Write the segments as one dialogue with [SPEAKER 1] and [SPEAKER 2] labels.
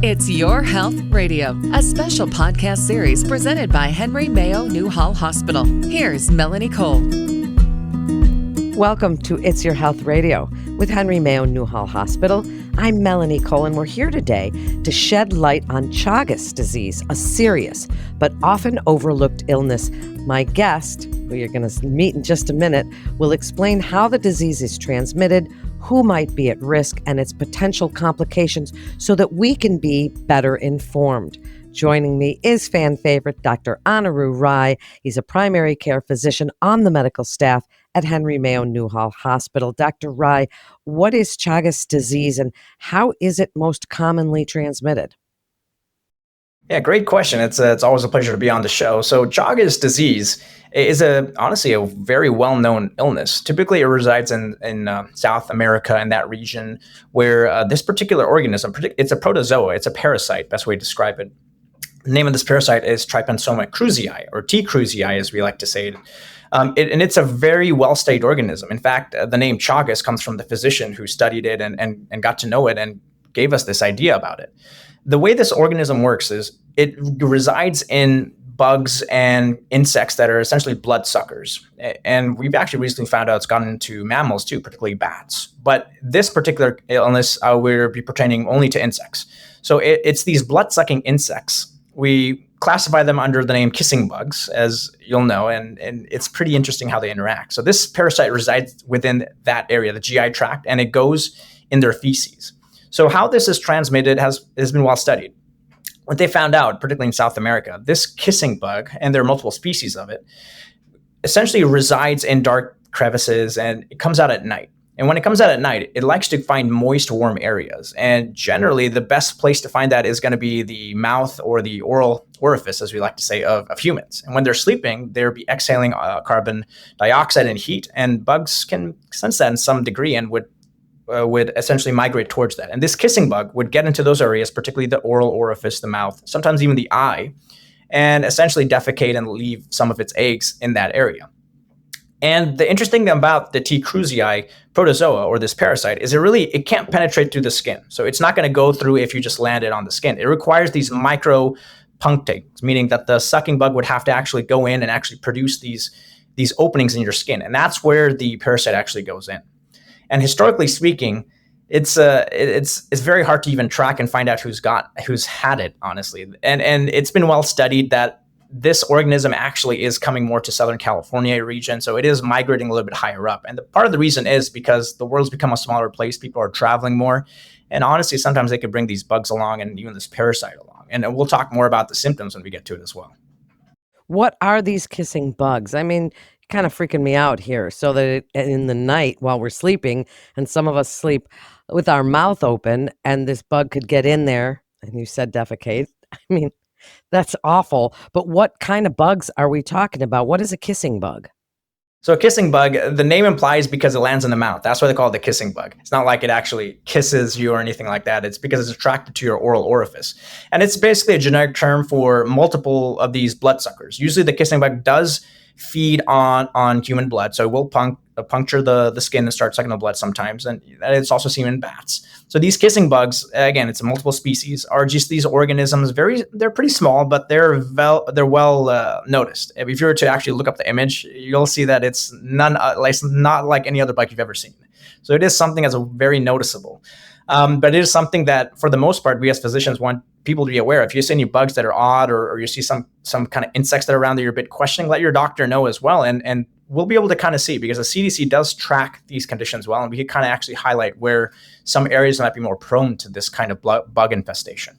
[SPEAKER 1] It's Your Health Radio, a special podcast series presented by Henry Mayo Newhall Hospital. Here's Melanie Cole.
[SPEAKER 2] Welcome to It's Your Health Radio with Henry Mayo Newhall Hospital. I'm Melanie Cole, and we're here today to shed light on Chagas disease, a serious but often overlooked illness. My guest, who you're going to meet in just a minute, will explain how the disease is transmitted, who might be at risk, and its potential complications so that we can be better informed. Joining me is fan favorite Dr. Anirudh Rai. He's a primary care physician on the medical staff at Henry Mayo Newhall Hospital. Dr. Rai, what is Chagas disease and how is it most commonly transmitted?
[SPEAKER 3] Yeah, great question. It's always a pleasure to be on the show. So Chagas disease is honestly a very well-known illness. Typically, it resides in South America and that region where this particular organism, it's a protozoa, it's a parasite, best way to describe it. The name of this parasite is Trypanosoma cruzi, or T. cruzi, as we like to say it. And it's a very well-studied organism. In fact, the name Chagas comes from the physician who studied it and got to know it and gave us this idea about it. The way this organism works is it resides in bugs and insects that are essentially bloodsuckers. And we've actually recently found out it's gotten into mammals too, particularly bats. But this particular illness, we'll be pertaining only to insects. So it's these blood-sucking insects. We classify them under the name kissing bugs, as you'll know, and it's pretty interesting how they interact. So this parasite resides within that area, the GI tract, and it goes in their feces. So how this is transmitted has been well studied. What they found out, particularly in South America, this kissing bug, and there are multiple species of it, essentially resides in dark crevices and it comes out at night. And when it comes out at night, it likes to find moist, warm areas. And generally, the best place to find that is going to be the mouth or the oral orifice, as we like to say, of humans. And when they're sleeping, they'll be exhaling carbon dioxide and heat. And bugs can sense that in some degree and would essentially migrate towards that. And this kissing bug would get into those areas, particularly the oral orifice, the mouth, sometimes even the eye, and essentially defecate and leave some of its eggs in that area. And the interesting thing about the T. cruzi protozoa, or this parasite, is it can't penetrate through the skin. So it's not going to go through if you just land it on the skin. It requires these micro punctates, meaning that the sucking bug would have to actually go in and actually produce these openings in your skin. And that's where the parasite actually goes in. And historically speaking, it's very hard to even track and find out who's had it, honestly. And it's been well studied that this organism actually is coming more to Southern California region, so it is migrating a little bit higher up. And part of the reason is because the world's become a smaller place, people are traveling more, and honestly, sometimes they could bring these bugs along and even this parasite along. And we'll talk more about the symptoms when we get to it as well.
[SPEAKER 2] What are these kissing bugs? I mean, kind of freaking me out here. So that in the night while we're sleeping, and some of us sleep with our mouth open, and this bug could get in there, and you said defecate. I mean, that's awful. But what kind of bugs are we talking about? What is a kissing bug?
[SPEAKER 3] So a kissing bug, the name implies because it lands in the mouth. That's why they call it the kissing bug. It's not like it actually kisses you or anything like that. It's because it's attracted to your oral orifice. And it's basically a generic term for multiple of these bloodsuckers. Usually the kissing bug does feed on human blood. So it will puncture the skin and start sucking the blood sometimes. And it's also seen in bats. So these kissing bugs, again, it's a multiple species, are just these organisms. They're pretty small, but they're well noticed. If you were to actually look up the image, you'll see that it's not like any other bug you've ever seen. So it is something that's very noticeable. But it is something that, for the most part, we as physicians want people to be aware of. If you see any bugs that are odd, or you see some kind of insects that are around that you're a bit questioning, let your doctor know as well. And we'll be able to kind of see, because the CDC does track these conditions well, and we can kind of actually highlight where some areas might be more prone to this kind of bug infestation.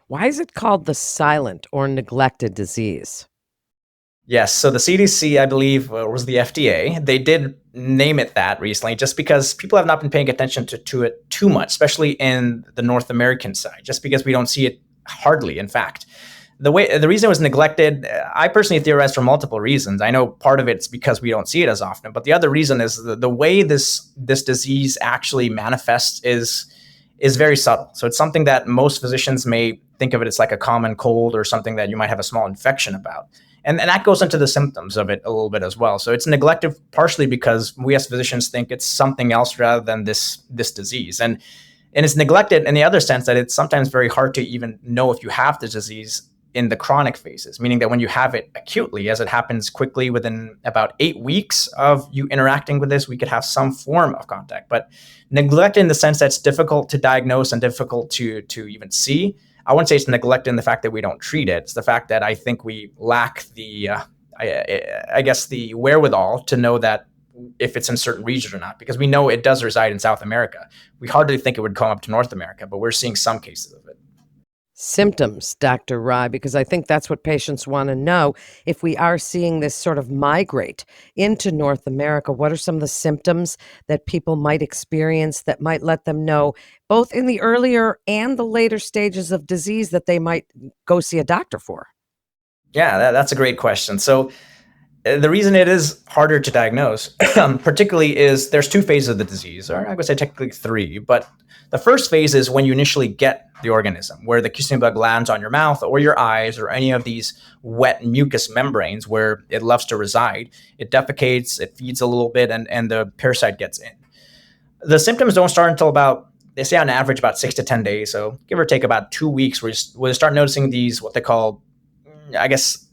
[SPEAKER 2] Why is it called the silent or neglected disease?
[SPEAKER 3] Yes. So the CDC, I believe, was the FDA. They did name it that recently just because people have not been paying attention to it too much, especially in the North American side, just because we don't see it hardly, in fact. The reason it was neglected, I personally theorize for multiple reasons. I know part of it's because we don't see it as often, but the other reason is the way this disease actually manifests is very subtle. So it's something that most physicians may think of it as like a common cold or something that you might have a small infection about. And that goes into the symptoms of it a little bit as well. So it's neglected partially because we as physicians think it's something else rather than this disease. And And it's neglected in the other sense that it's sometimes very hard to even know if you have the disease in the chronic phases, meaning that when you have it acutely, as it happens quickly within about 8 weeks of you interacting with this, we could have some form of contact. But neglected in the sense that it's difficult to diagnose and difficult to even see. I wouldn't say it's neglected in the fact that we don't treat it. It's the fact that I think we lack I guess the wherewithal to know that if it's in certain regions or not, because we know it does reside in South America. We hardly think it would come up to North America, but we're seeing some cases of it.
[SPEAKER 2] Symptoms, Dr. Rai, because I think that's what patients want to know. If we are seeing this sort of migrate into North America, what are some of the symptoms that people might experience that might let them know, both in the earlier and the later stages of disease, that they might go see a doctor for?
[SPEAKER 3] Yeah, that's a great question. So the reason it is harder to diagnose, particularly, is there's 2 phases of the disease, or I would say technically 3. But the first phase is when you initially get the organism, where the kissing bug lands on your mouth or your eyes or any of these wet mucous membranes where it loves to reside. It defecates, it feeds a little bit, and the parasite gets in. The symptoms don't start until about, they say on average, about 6 to 10 days. So give or take about 2 weeks, where you start noticing these, what they call, I guess,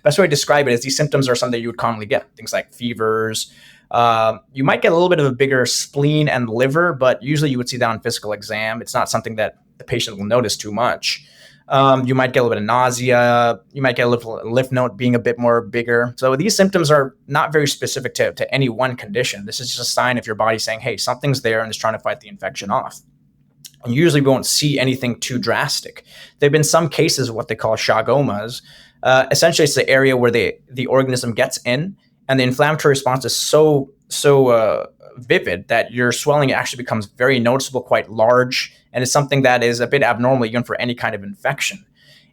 [SPEAKER 3] best way to describe it is these symptoms are something you would commonly get. Things like fevers. You might get a little bit of a bigger spleen and liver, but usually you would see that on physical exam. It's not something that the patient will notice too much. You might get a little bit of nausea. You might get a lymph node being a bit more bigger. So these symptoms are not very specific to any one condition. This is just a sign of your body saying, hey, something's there and it's trying to fight the infection off. And usually we won't see anything too drastic. There have been some cases of what they call chagomas. Essentially, it's the area where the organism gets in, and the inflammatory response is so vivid that your swelling actually becomes very noticeable, quite large, and it's something that is a bit abnormal even for any kind of infection.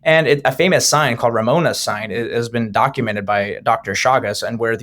[SPEAKER 3] And a famous sign called Ramona's sign has been documented by Dr. Chagas, and where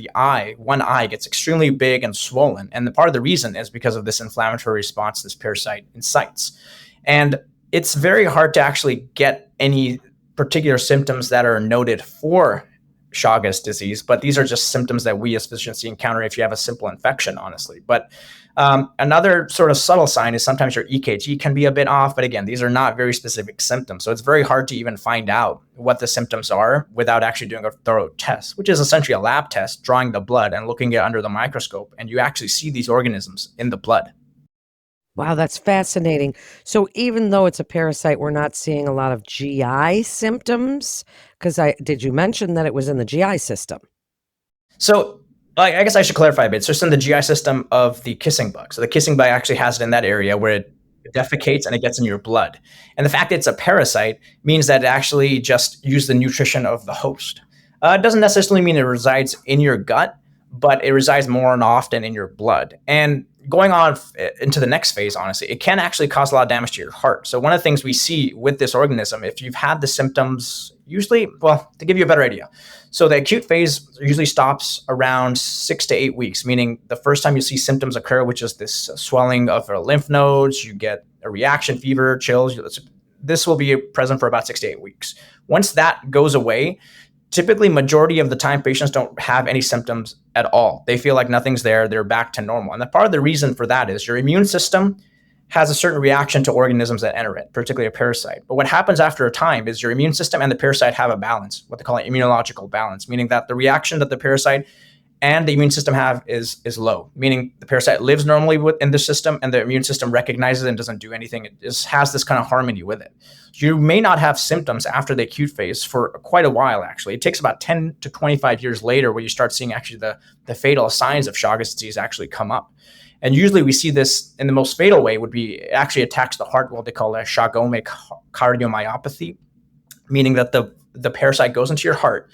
[SPEAKER 3] one eye gets extremely big and swollen. And part of the reason is because of this inflammatory response this parasite incites. And it's very hard to actually get any particular symptoms that are noted for Chagas disease, but these are just symptoms that we as physicians encounter if you have a simple infection, honestly. But another sort of subtle sign is sometimes your EKG can be a bit off, but again, these are not very specific symptoms. So it's very hard to even find out what the symptoms are without actually doing a thorough test, which is essentially a lab test, drawing the blood and looking at it under the microscope, and you actually see these organisms in the blood.
[SPEAKER 2] Wow, that's fascinating. So even though it's a parasite, we're not seeing a lot of GI symptoms? Because did you mention that it was in the GI system?
[SPEAKER 3] So I guess I should clarify a bit. So it's in the GI system of the kissing bug. So the kissing bug actually has it in that area where it defecates and it gets in your blood. And the fact that it's a parasite means that it actually just uses the nutrition of the host. It doesn't necessarily mean it resides in your gut, but it resides more and often in your blood. And going on into the next phase, honestly, it can actually cause a lot of damage to your heart. So one of the things we see with this organism, if you've had the symptoms, usually, well, to give you a better idea. So the acute phase usually stops around 6 to 8 weeks, meaning the first time you see symptoms occur, which is this swelling of your lymph nodes, you get a reaction, fever, chills. This will be present for about 6 to 8 weeks. Once that goes away, typically majority of the time patients don't have any symptoms at all. They feel like nothing's there. They're back to normal. And part of the reason for that is your immune system has a certain reaction to organisms that enter it, particularly a parasite. But what happens after a time is your immune system and the parasite have a balance, what they call an immunological balance, meaning that the reaction that the parasite and the immune system have is low, meaning the parasite lives normally within the system and the immune system recognizes it and doesn't do anything. It just has this kind of harmony with it. You may not have symptoms after the acute phase for quite a while, actually. It takes about 10 to 25 years later where you start seeing actually the fatal signs of Chagas disease actually come up. And usually we see this in the most fatal way would be it actually attacks the heart, what they call a chagomic cardiomyopathy, meaning that the parasite goes into your heart,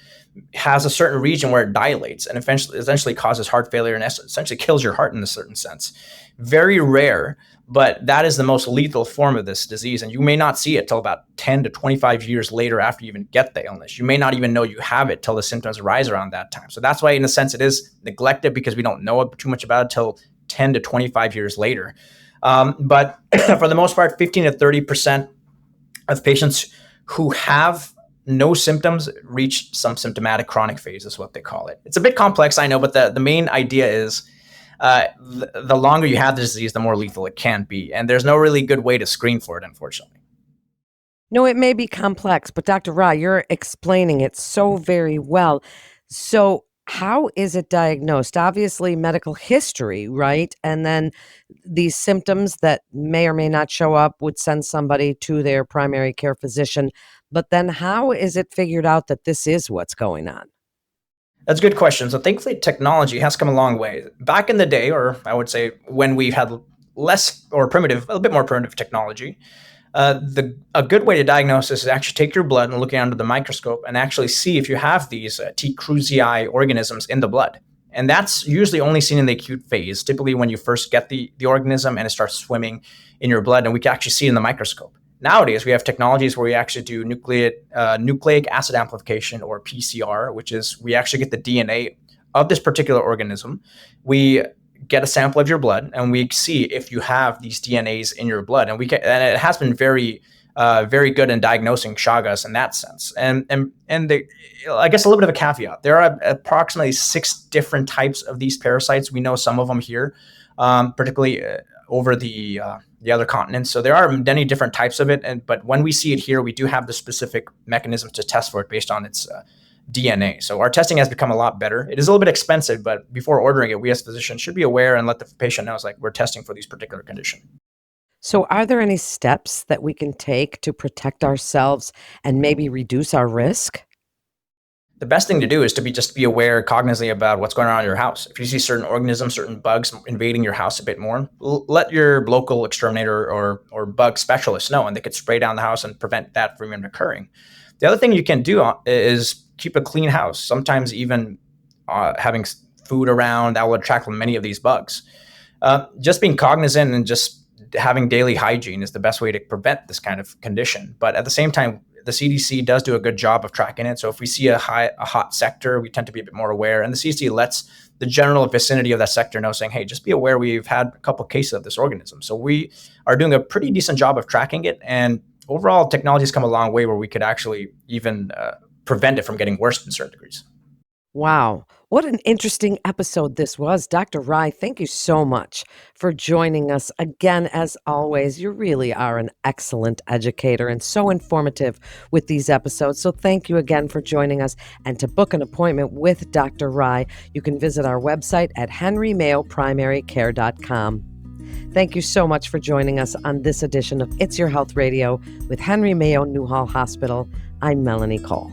[SPEAKER 3] has a certain region where it dilates and essentially causes heart failure and essentially kills your heart in a certain sense. Very rare, but that is the most lethal form of this disease. And you may not see it till about 10 to 25 years later after you even get the illness. You may not even know you have it till the symptoms arise around that time. So that's why, in a sense, it is neglected because we don't know too much about it till 10 to 25 years later. But for the most part, 15 to 30% of patients who have no symptoms reach some symptomatic chronic phase is what they call it. It's a bit complex, I know, but the main idea is the longer you have the disease, the more lethal it can be. And there's no really good way to screen for it, unfortunately.
[SPEAKER 2] No, it may be complex, but Dr. Ra, you're explaining it so very well. So, how is it diagnosed? Obviously, medical history, right? And then these symptoms that may or may not show up would send somebody to their primary care physician. But then, how is it figured out that this is what's going on?
[SPEAKER 3] That's a good question. So thankfully, technology has come a long way. Back in the day, or I would say when we had less or primitive, a bit more primitive technology, a good way to diagnose this is actually take your blood and look under the microscope and actually see if you have these T. krusei organisms in the blood. And that's usually only seen in the acute phase, typically when you first get the organism and it starts swimming in your blood, and we can actually see it in the microscope. Nowadays, we have technologies where we actually do nucleic acid amplification, or PCR, which is we actually get the DNA of this particular organism. We get a sample of your blood and we see if you have these DNAs in your blood, and it has been very good in diagnosing Chagas in that sense. I guess a little bit of a caveat: there are approximately 6 different types of these parasites. We know some of them here, particularly over the other continents. So there are many different types of it, but when we see it here, we do have the specific mechanism to test for it based on its DNA. So our testing has become a lot better. It is a little bit expensive, but before ordering it, we as physicians should be aware and let the patient know it's like we're testing for these particular conditions.
[SPEAKER 2] So, are there any steps that we can take to protect ourselves and maybe reduce our risk?
[SPEAKER 3] The best thing to do is to be aware cognizantly about what's going on in your house. If you see certain organisms, certain bugs invading your house a bit more, let your local exterminator or bug specialist know, and they could spray down the house and prevent that from even occurring. The other thing you can do is keep a clean house. Sometimes even having food around that will attract many of these bugs. Just being cognizant and just having daily hygiene is the best way to prevent this kind of condition. But at the same time, the CDC does do a good job of tracking it. So if we see a hot sector, we tend to be a bit more aware. And the CDC lets the general vicinity of that sector know, saying, hey, just be aware we've had a couple of cases of this organism. So we are doing a pretty decent job of tracking it. And overall, technology has come a long way where we could actually even prevent it from getting worse in certain degrees.
[SPEAKER 2] Wow. What an interesting episode this was. Dr. Rai, thank you so much for joining us. Again, as always, you really are an excellent educator and so informative with these episodes. So thank you again for joining us. And to book an appointment with Dr. Rai, you can visit our website at henrymayoprimarycare.com. Thank you so much for joining us on this edition of It's Your Health Radio with Henry Mayo Newhall Hospital. I'm Melanie Cole.